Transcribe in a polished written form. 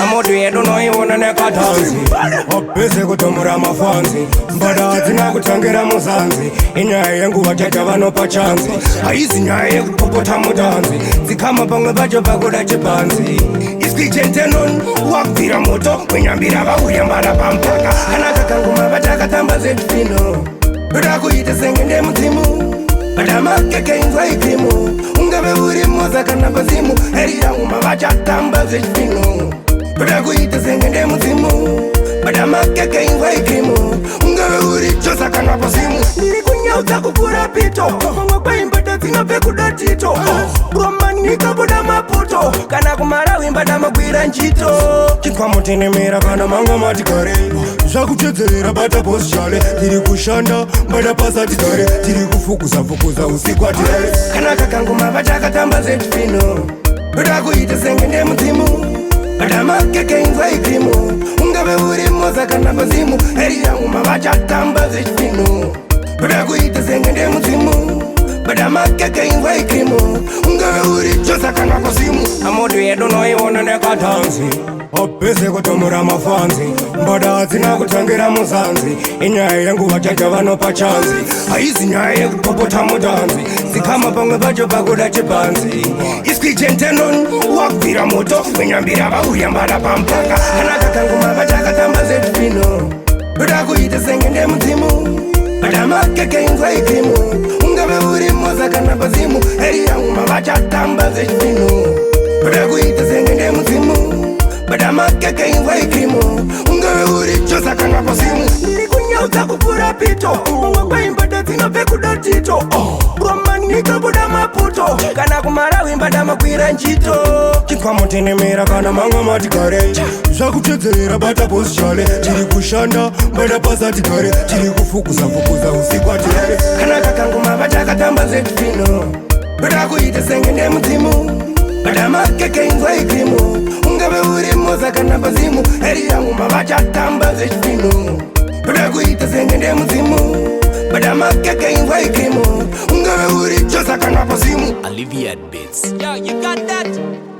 Amodu yedu noiona nekatanzi wapese kutomura mafanzi mbada hatina kutangira muzanzi inyaya yenguva taita vanopa chanzi haizi nyaya yekupopota mutanzi dzikama pamwe pacho pakuda chipanzi iskuichentenon wakubvira moto wenyambira vauya mbada pampaka kana kakanguma vatakatamba zedfino toda kuita senge ndemudzimu vadamakeke inzwa ikrimu ungave uri moza kana pazimu heri yanguma vachatamba zedfino toda kuita senge ndemudzimu vadamakeke inzwa ikrimu ungave uri chosa kana pazimu ndiri kunyaudza kupfuura pito pamwe kwaimbada dzinobve kuda tito romanika buda maputo kana kumarawi mbada magwira njito chitwamutenemera kana manga matikare zvakutedzerera bata posichale tiri kushanda mbada pasati kare tiri kufukuza usiku atirare kana kakanguma vatakatamba zedfino toda kuita senge ndemudzimu vadamakeke inzwa ikrimu ungave uri moza kana pazimu heri yanguma vachatamba zedfino toda kuita senge ndemudzimu vadamakeke inzwa ikrimu ungave uri chosa kana pazimu amodu yedu noiona nekatanzi wapese kutomura mafanzi mbada hatina kutangira muzanzi inyaya yenguva taita vanopa chanzi haizi nyaya yekupopota mutanzi dzikama pamwe pacho pakuda chipanzi iskuichentenon wakubvira moto wenyambira vauya mbada pampaka kana kakanguma vatakatamba zedfino toda kuita senge ndemudzimu vadamakeke inzwa ikrimu ungave uri moza kana pazimu heri yanguma vachatamba zedfino toda kuita senge ndemudzimu vadamakeke inzwa ikrimu ungave uri chosa kana pazimu ndiri kunyaudza kupfuura pito pamwe kwaimbada dzinobve kuda tito romanika buda maputo kana kumarawi mbada magwira njito chitwamutenemera kana manga matikare zvakutedzerera bata posichale tiri kushanda mbada pasati kare tiri kufukuza usiku atirare kana kakanguma vatakatamba zedfino toda kuita senge ndemudzimu vadamakeke inzwa ikrimu ungave uri moza kana pazimu heri yanguma vachatamba zedfino toda kuita senge ndemudzimu vadamakeke inzwa ikrimu ungave uri chosa kana pazimu Alleviate Beats. Yo, you got that?